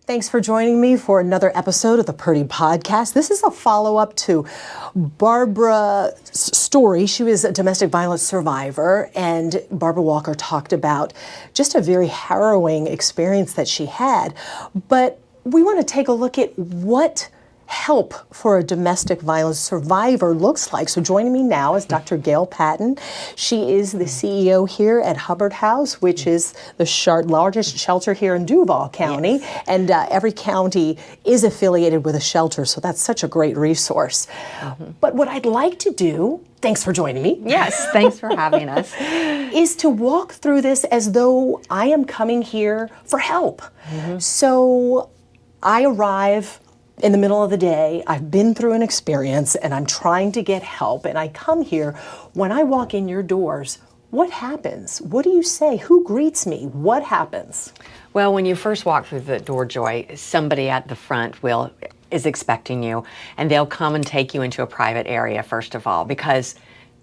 Thanks for joining me for another episode of the Purdy Podcast. This is a follow-up to Barbara's story. She was a domestic violence survivor, and Barbara Walker talked about just a very harrowing experience that she had. But we want to take a look at what help for a domestic violence survivor looks like. So joining me now is Dr. GAIL PATIN. She is the CEO here at Hubbard House, which is the largest shelter here in Duval County. Yes. And every county is affiliated with a shelter, so that's such a great resource. But what I'd like to do, thanks for joining me. Yes, thanks for having us. Is to walk through this as though I am coming here for help. So I arrive in the middle of the day, I've been through an experience and I'm trying to get help, and I come here. When I walk in your doors, what happens? What do you say? Who greets me? What happens? Well, when you first walk through the door, Joy, somebody at the front is expecting you, and they'll come and take you into a private area, first of all, because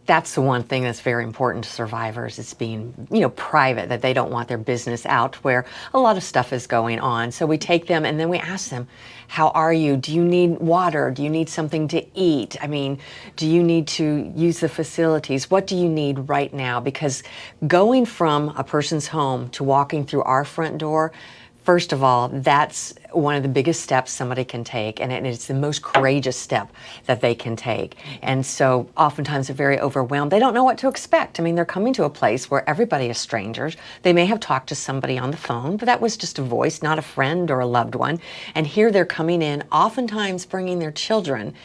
that's the one thing that's very important to survivors, is being, private, that they don't want their business out where a lot of stuff is going on. So we take them and then we ask them, how are you? Do you need water? Do you need something to eat? I mean, do you need to use the facilities? What do you need right now? Because going from a person's home to walking through our front door, first of all, that's one of the biggest steps somebody can take, and it's the most courageous step that they can take. And so oftentimes they're very overwhelmed. They don't know what to expect. I mean, they're coming to a place where everybody is strangers. They may have talked to somebody on the phone, but that was just a voice, not a friend or a loved one. And here they're coming in, oftentimes bringing their children,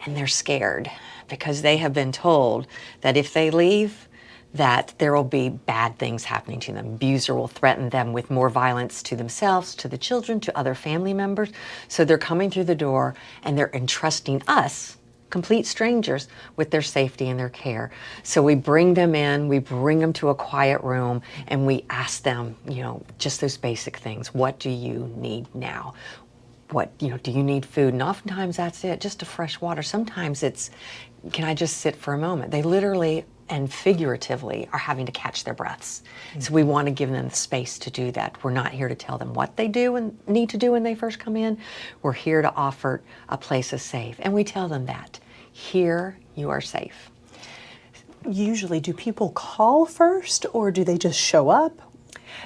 and they're scared because they have been told that if they leave, that there will be bad things happening to them. Abuser will threaten them with more violence to themselves, to the children, to other family members. So they're coming through the door and they're entrusting us, complete strangers, with their safety and their care. So we bring them in, we bring them to a quiet room, and we ask them, just those basic things. What do you need now? What, do you need food? And oftentimes that's it, just a fresh water. Sometimes it's, can I just sit for a moment? They literally and figuratively are having to catch their breaths. So we want to give them the space to do that. We're not here to tell them what they do and need to do when they first come in. We're here to offer a place of safe. And we tell them that. Here you are safe. Usually, do people call first or do they just show up?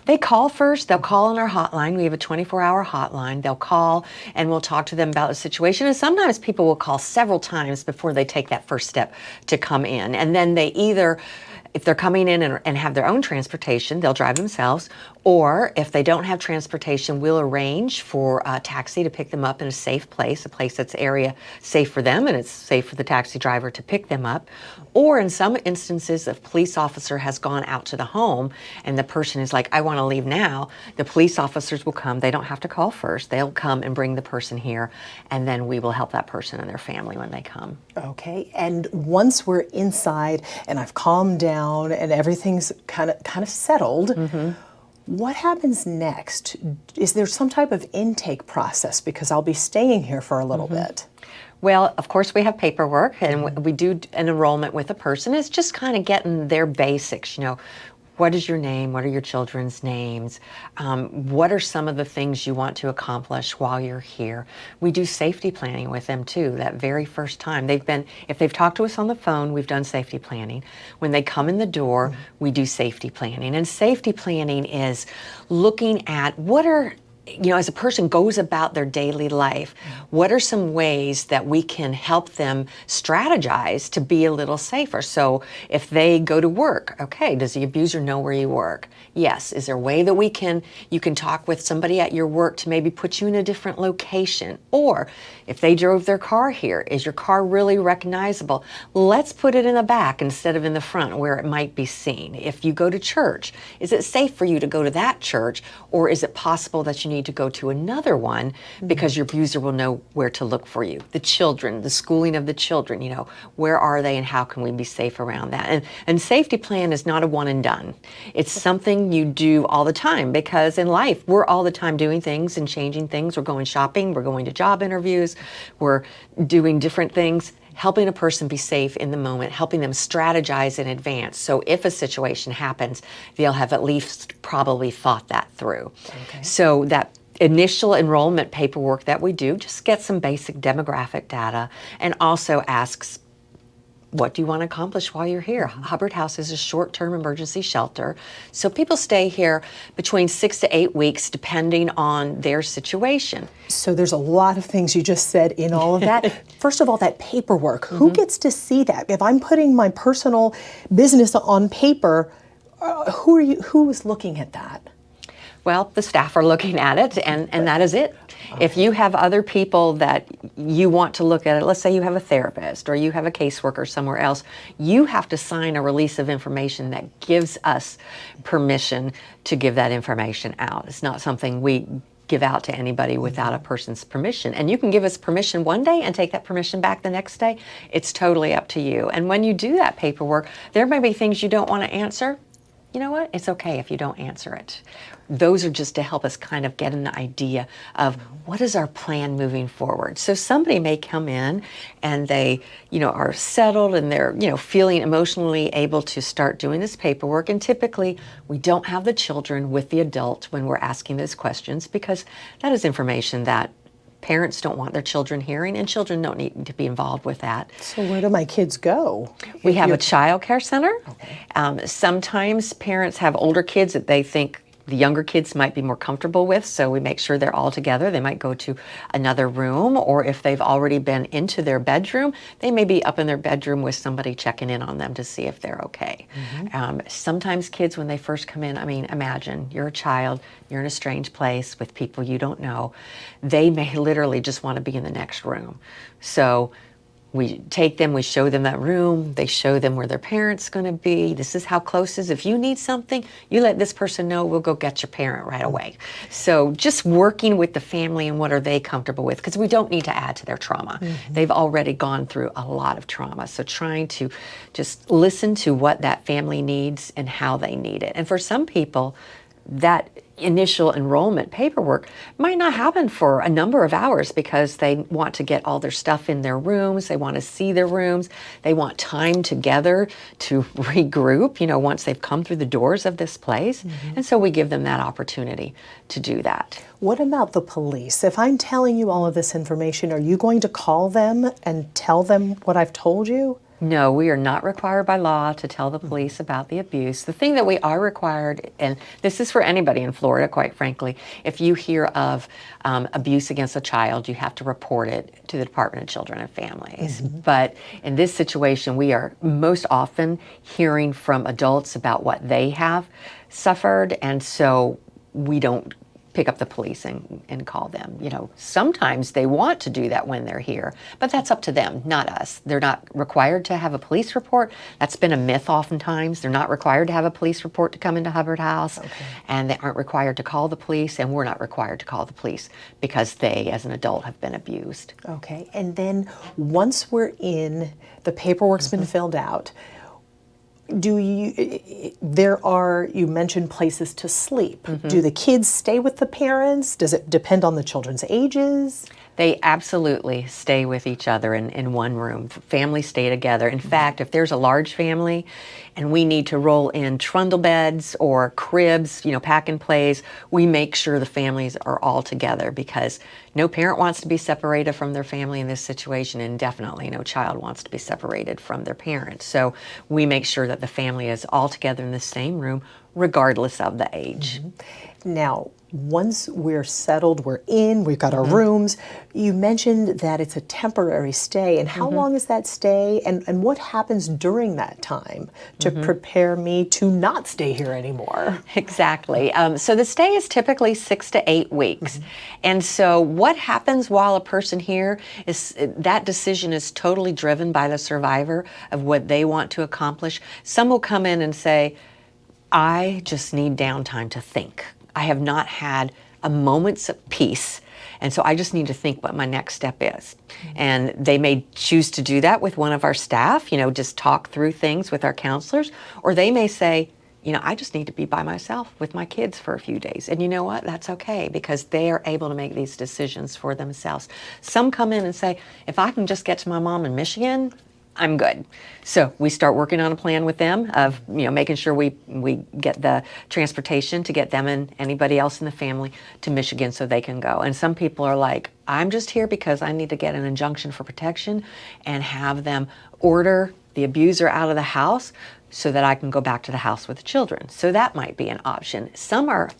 They call first. They'll call on our hotline. We have a 24-hour hotline. They'll call and we'll talk to them about the situation. And sometimes people will call several times before they take that first step to come in. And then they either, if they're coming in and have their own transportation, they'll drive themselves. Or if they don't have transportation, we'll arrange for a taxi to pick them up in a safe place, a place that's safe for them and it's safe for the taxi driver to pick them up. Or in some instances, if a police officer has gone out to the home and the person is like, I want to leave now, the police officers will come. They don't have to call first. They'll come and bring the person here, and then we will help that person and their family when they come. Okay, and once we're inside and I've calmed down and everything's kind of settled, what happens next? Is there some type of intake process? Because I'll be staying here for a little bit. Well, of course, we have paperwork, and we do an enrollment with a person. It's just kind of getting their basics, What is your name? What are your children's names? What are some of the things you want to accomplish while you're here? We do safety planning with them too, that very first time. If they've talked to us on the phone, we've done safety planning. When they come in the door, we do safety planning. And safety planning is looking at as a person goes about their daily life, what are some ways that we can help them strategize to be a little safer? So if they go to work, okay, does the abuser know where you work? Yes. Is there a way that you can talk with somebody at your work to maybe put you in a different location? Or if they drove their car here, is your car really recognizable? Let's put it in the back instead of in the front where it might be seen. If you go to church, is it safe for you to go to that church? Or is it possible that you need to go to another one because your abuser will know where to look for you? The children, the schooling of the children, where are they and how can we be safe around that? And safety plan is not a one and done. It's something you do all the time, because in life, we're all the time doing things and changing things. We're going shopping, we're going to job interviews, we're doing different things. Helping a person be safe in the moment, helping them strategize in advance. So if a situation happens, they'll have at least probably thought that through. Okay. So that initial enrollment paperwork that we do just gets some basic demographic data and also asks, what do you want to accomplish while you're here? Hubbard House is a short-term emergency shelter. So people stay here between 6 to 8 weeks depending on their situation. So there's a lot of things you just said in all of that. First of all, that paperwork, who gets to see that? If I'm putting my personal business on paper, who is looking at that? Well, the staff are looking at it, and that is it. If you have other people that you want to look at it, let's say you have a therapist or you have a caseworker somewhere else, you have to sign a release of information that gives us permission to give that information out. It's not something we give out to anybody without a person's permission. And you can give us permission one day and take that permission back the next day. It's totally up to you. And when you do that paperwork, there may be things you don't want to answer. You know what? It's okay if you don't answer it. Those are just to help us kind of get an idea of what is our plan moving forward. So somebody may come in and they, are settled and they're, feeling emotionally able to start doing this paperwork. And typically we don't have the children with the adult when we're asking those questions because that is information that parents don't want their children hearing, and children don't need to be involved with that. So where do my kids go? We have a child care center. Okay. Sometimes parents have older kids that they think the younger kids might be more comfortable with, so we make sure they're all together. They might go to another room, or if they've already been into their bedroom, they may be up in their bedroom with somebody checking in on them to see if they're okay. Sometimes kids, when they first come in, imagine you're a child, you're in a strange place with people you don't know. They may literally just want to be in the next room. So we take them, we show them that room, they show them where their parent's going to be. This is how close it is. If you need something, you let this person know, we'll go get your parent right away. So just working with the family and what are they comfortable with, because we don't need to add to their trauma. They've already gone through a lot of trauma. So trying to just listen to what that family needs and how they need it. And for some people, that initial enrollment paperwork might not happen for a number of hours because they want to get all their stuff in their rooms, they want to see their rooms, they want time together to regroup, once they've come through the doors of this place. And so we give them that opportunity to do that. What about the police? If I'm telling you all of this information, are you going to call them and tell them what I've told you? No, we are not required by law to tell the police about the abuse. The thing that we are required, and this is for anybody in Florida, quite frankly, if you hear of abuse against a child, you have to report it to the Department of Children and Families. But in this situation, we are most often hearing from adults about what they have suffered, and so we don't pick up the police and call them. Sometimes they want to do that when they're here, but that's up to them, not us. They're not required to have a police report. That's been a myth oftentimes. They're not required to have a police report to come into Hubbard House, and they aren't required to call the police, and we're not required to call the police because they, as an adult, have been abused. Okay, and then once we're in, the paperwork's been filled out, you mentioned places to sleep. Do the kids stay with the parents? Does it depend on the children's ages? They absolutely stay with each other in one room. Families stay together. In fact, if there's a large family and we need to roll in trundle beds or cribs, pack and plays, we make sure the families are all together because no parent wants to be separated from their family in this situation, and definitely no child wants to be separated from their parents. So we make sure that the family is all together in the same room, regardless of the age. Now, once we're settled, we're in, we've got our rooms, you mentioned that it's a temporary stay. And how long is that stay? And what happens during that time to prepare me to not stay here anymore? Exactly. So the stay is typically 6 to 8 weeks. And so what happens while a person here is that decision is totally driven by the survivor of what they want to accomplish. Some will come in and say, I just need downtime to think. I have not had a moment's of peace, and so I just need to think what my next step is. And they may choose to do that with one of our staff, just talk through things with our counselors, or they may say, I just need to be by myself with my kids for a few days. And you know what? That's okay, because they are able to make these decisions for themselves. Some come in and say, if I can just get to my mom in Michigan, I'm good. So we start working on a plan with them of, making sure we get the transportation to get them and anybody else in the family to Michigan so they can go. And some people are like, I'm just here because I need to get an injunction for protection and have them order the abuser out of the house so that I can go back to the house with the children. So that might be an option. Some are,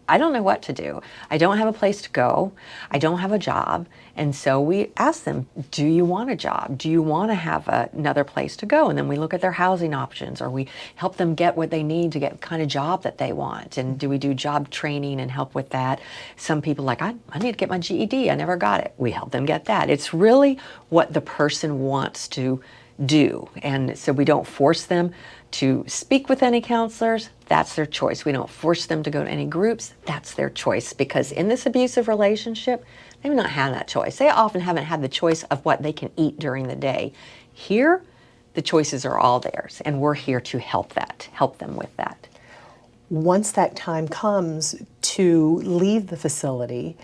I don't know what to do. I don't have a place to go. I don't have a job. And so we ask them, do you want a job? Do you want to have another place to go? And then we look at their housing options, or we help them get what they need to get the kind of job that they want. And do we do job training and help with that? Some people are like, I need to get my GED. I never got it. We help them get that. It's really what the person wants to do. And so we don't force them to speak with any counselors. That's their choice. We don't force them to go to any groups. That's their choice, because in this abusive relationship, they've not had that choice. They often haven't had the choice of what they can eat during the day. Here, the choices are all theirs, and we're here to help them with that. Once that time comes to leave the facility,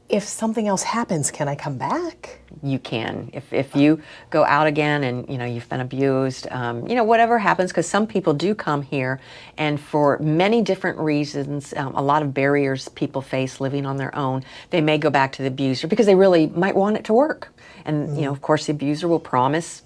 if something else happens, can I come back? You can. If you go out again and you've been abused, whatever happens, because some people do come here, and for many different reasons, a lot of barriers people face living on their own, they may go back to the abuser because they really might want it to work. And of course, the abuser will promise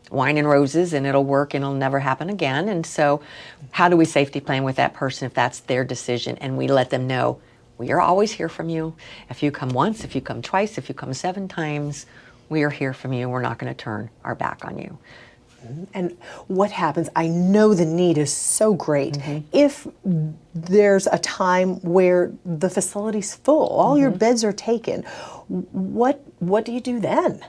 wine and roses and it'll work and it'll never happen again. And so how do we safety plan with that person if that's their decision? And we let them know, we are always here from you. If you come once, if you come twice, if you come 7 times, we are here from you. We're not going to turn our back on you. And what happens, I know the need is so great. If there's a time where the facility's full, all your beds are taken, what do you do then?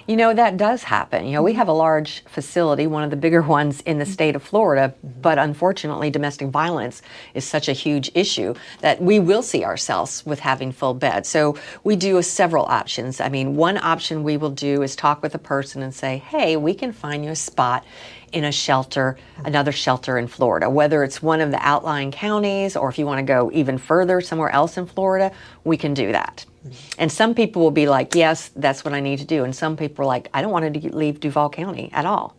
That does happen. We have a large facility, one of the bigger ones in the state of Florida, but unfortunately domestic violence is such a huge issue that we will see ourselves with having full beds. So we do several options. One option we will do is talk with a person and say, hey, we can find you a spot in a shelter, another shelter in Florida, whether it's one of the outlying counties or if you want to go even further somewhere else in Florida, we can do that. And some people will be like, yes, that's what I need to do. And some people are like, I don't want to leave Duval County at all.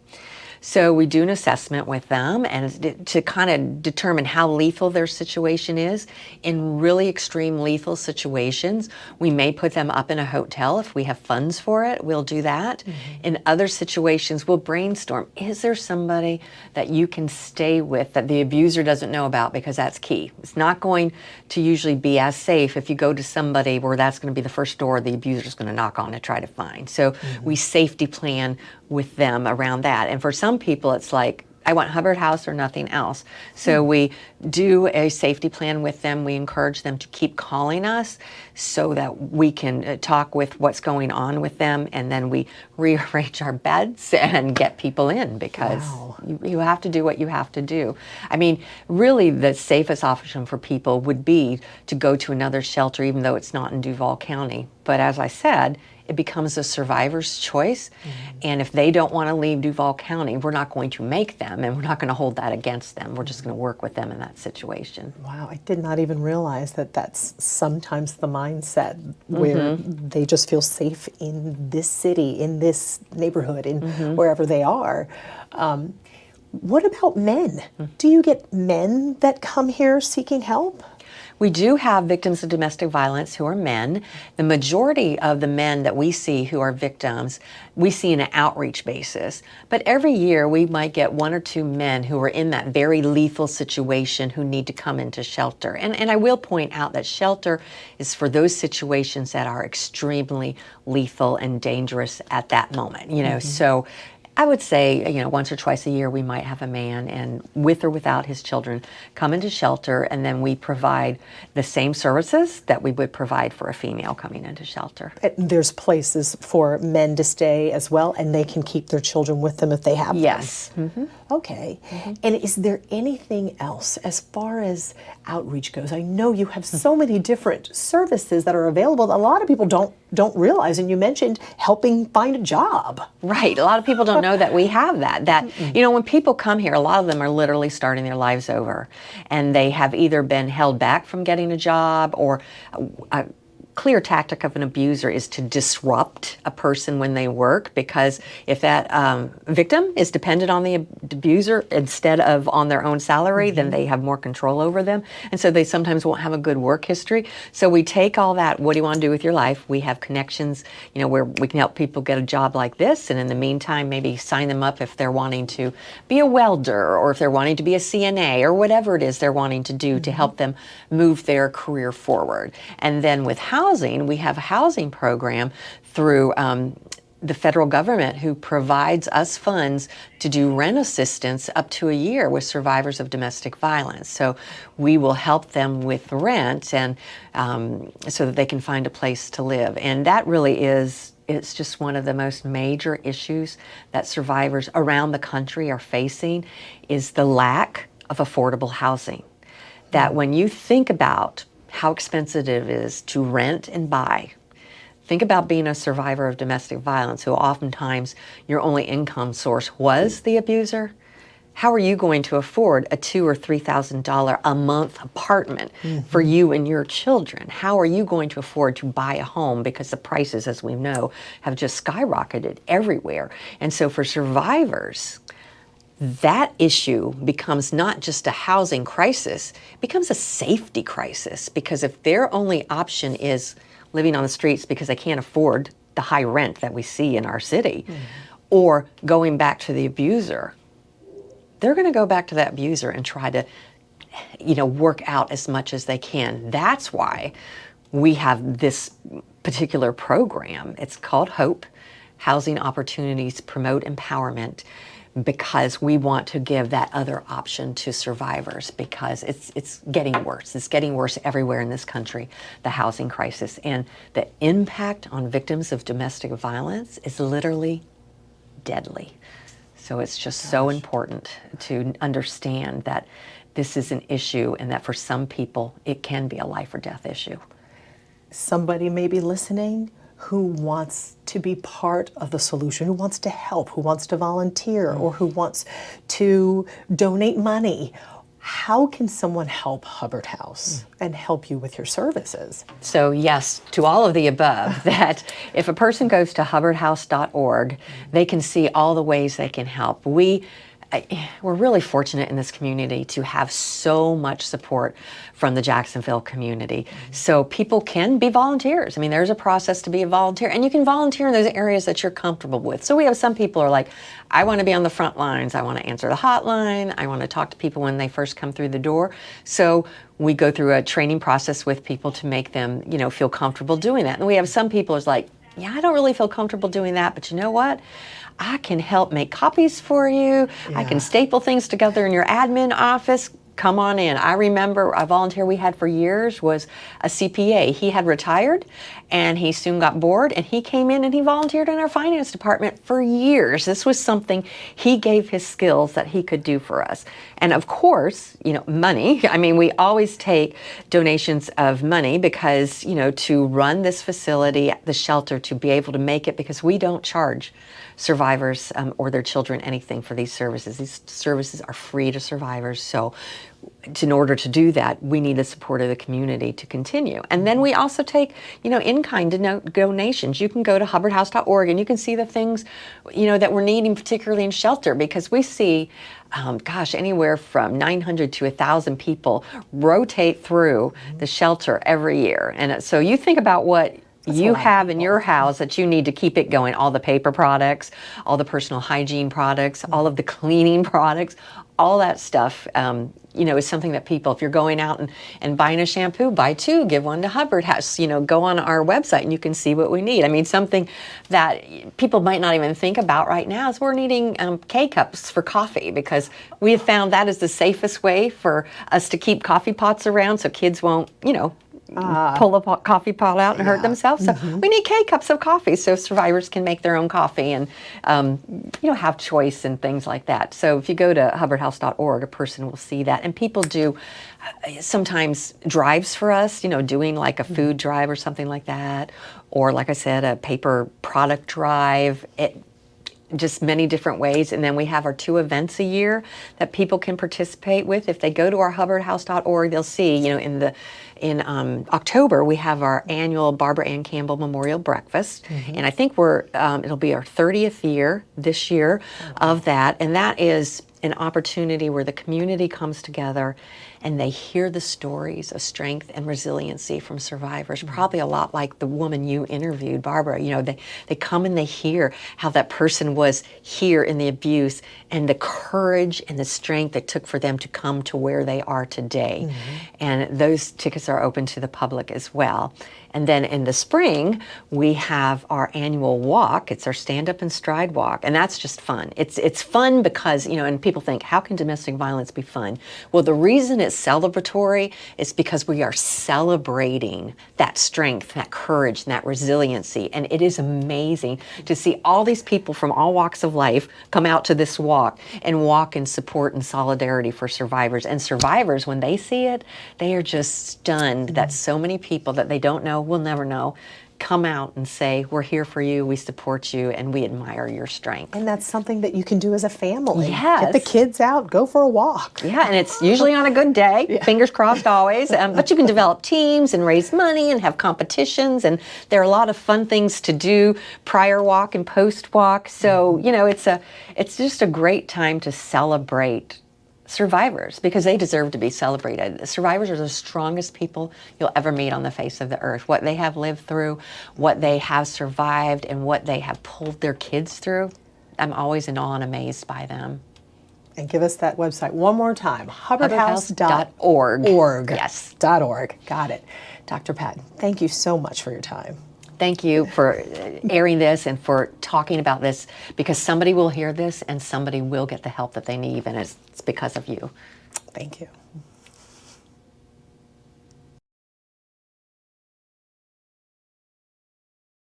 So we do an assessment with them and to kind of determine how lethal their situation is. In really extreme lethal situations, we may put them up in a hotel. If we have funds for it, we'll do that. In other situations, we'll brainstorm, is there somebody that you can stay with that the abuser doesn't know about? Because that's key. It's not going to usually be as safe if you go to somebody where that's going to be the first door the abuser's going to knock on to try to find. So we safety plan with them around that. And for some people, it's like, I want Hubbard House or nothing else. So we do a safety plan with them. We encourage them to keep calling us so that we can talk with what's going on with them, and then we rearrange our beds and get people in, because you have to do what you have to do. Really the safest option for people would be to go to another shelter, even though it's not in Duval County. But as I said, it becomes a survivor's choice. And if they don't want to leave Duval County, we're not going to make them, and we're not going to hold that against them. We're just going to work with them in that situation. Wow, I did not even realize that that's sometimes the mindset where they just feel safe in this city, in this neighborhood, in wherever they are. What about men? Do you get men that come here seeking help? We do have victims of domestic violence who are men. The majority of the men that we see who are victims, we see in an outreach basis. But every year we might get 1 or 2 men who are in that very lethal situation who need to come into shelter. And I will point out that shelter is for those situations that are extremely lethal and dangerous at that moment. So I would say, once or twice a year we might have a man, and with or without his children, come into shelter, and then we provide the same services that we would provide for a female coming into shelter. And there's places for men to stay as well, and they can keep their children with them if they have them. Yes. Okay. And is there anything else as far as outreach goes? I know you have so many different services that are available that a lot of people don't realize, and you mentioned helping find a job. Right. A lot of people don't know that we have that. When people come here, a lot of them are literally starting their lives over, and they have either been held back from getting a job, or clear tactic of an abuser is to disrupt a person when they work, because if that victim is dependent on the abuser instead of on their own salary, then they have more control over them. And so they sometimes won't have a good work history. So we take all that, what do you want to do with your life? We have connections, where we can help people get a job like this. And in the meantime, maybe sign them up if they're wanting to be a welder, or if they're wanting to be a CNA, or whatever it is they're wanting to do to help them move their career forward. And then with housing, we have a housing program through the federal government who provides us funds to do rent assistance up to a year with survivors of domestic violence. So we will help them with rent, and so that they can find a place to live. And that really it's just one of the most major issues that survivors around the country are facing, is the lack of affordable housing. That when you think about how expensive it is to rent and buy, think about being a survivor of domestic violence, who oftentimes your only income source was the abuser. How are you going to afford a $2,000 or $3,000 a month apartment for you and your children? How are you going to afford to buy a home? Because the prices, as we know, have just skyrocketed everywhere. And so for survivors, that issue becomes not just a housing crisis, it becomes a safety crisis. Because if their only option is living on the streets because they can't afford the high rent that we see in our city, or going back to the abuser, they're going to go back to that abuser and try to, work out as much as they can. That's why we have this particular program. It's called HOPE, Housing Opportunities Promote Empowerment, because we want to give that other option to survivors, because it's getting worse. It's getting worse everywhere in this country, the housing crisis. And the impact on victims of domestic violence is literally deadly. So it's just so important to understand that this is an issue, and that for some people it can be a life or death issue. Somebody may be listening who wants to be part of the solution, who wants to help, who wants to volunteer, or who wants to donate money. How can someone help Hubbard House and help you with your services? So yes, to all of the above, that if a person goes to hubbardhouse.org, they can see all the ways they can help. We're really fortunate in this community to have so much support from the Jacksonville community. So people can be volunteers. I mean, there's a process to be a volunteer, and you can volunteer in those areas that you're comfortable with. So we have some people who are like, I want to be on the front lines. I want to answer the hotline. I want to talk to people when they first come through the door. So we go through a training process with people to make them, feel comfortable doing that. And we have some people who's like, yeah, I don't really feel comfortable doing that, but you know what? I can help make copies for you. I can staple things together in your admin office. Come on in. I remember a volunteer we had for years was a CPA. He had retired, and he soon got bored, and he came in and he volunteered in our finance department for years. This was something he gave his skills that he could do for us. And of course, money. I mean, we always take donations of money because, to run this facility, the shelter, to be able to make it, because we don't charge survivors or their children anything for these services. These services are free to survivors. So in order to do that, we need the support of the community to continue. And then we also take, in-kind donations. You can go to hubbardhouse.org and you can see the things, that we're needing, particularly in shelter, because we see, anywhere from 900 to 1,000 people rotate through the shelter every year. And so you think about what you have in your house that you need to keep it going. All the paper products, all the personal hygiene products, all of the cleaning products, all that stuff, is something that people, if you're going out and buying a shampoo, buy two, give one to Hubbard House. Go on our website and you can see what we need. I mean, something that people might not even think about right now is we're needing K-cups for coffee, because we have found that is the safest way for us to keep coffee pots around so kids won't, pull a coffee pot out and hurt themselves. So we need K-cups of coffee so survivors can make their own coffee and, have choice and things like that. So if you go to hubbardhouse.org, a person will see that. And people do sometimes drives for us, doing like a food drive or something like that. Or like I said, a paper product drive. just many different ways. And then we have our 2 events a year that people can participate with. If they go to our hubbardhouse.org, they'll see, in October, we have our annual Barbara Ann Campbell Memorial Breakfast. And I think it'll be our 30th year this year of that. And that is an opportunity where the community comes together and they hear the stories of strength and resiliency from survivors, probably a lot like the woman you interviewed, Barbara. They come and they hear how that person was here in the abuse and the courage and the strength it took for them to come to where they are today. And those tickets are open to the public as well. And then in the spring, we have our annual walk. It's our Stand Up and Stride walk, and that's just fun. It's fun because, and people think, how can domestic violence be fun? Well, the reason it's celebratory is because we are celebrating that strength, that courage, and that resiliency. And it is amazing to see all these people from all walks of life come out to this walk and walk in support and solidarity for survivors. And survivors, when they see it, they are just stunned that so many people that they don't know, will never know, come out and say, we're here for you, we support you, and we admire your strength. And that's something that you can do as a family. Yes. Get the kids out, go for a walk. Yeah, and it's usually on a good day, fingers crossed always, but you can develop teams and raise money and have competitions, and there are a lot of fun things to do prior walk and post walk. So, it's just a great time to celebrate survivors because they deserve to be celebrated. Survivors are the strongest people you'll ever meet on the face of the earth. What they have lived through, what they have survived, and what they have pulled their kids through, I'm always in awe and amazed by them. And give us that website one more time, hubbardhouse.org. Yes. .org. Got it. Dr. Patton, thank you so much for your time. Thank you for airing this and for talking about this, because somebody will hear this and somebody will get the help that they need, and it's because of you. Thank you.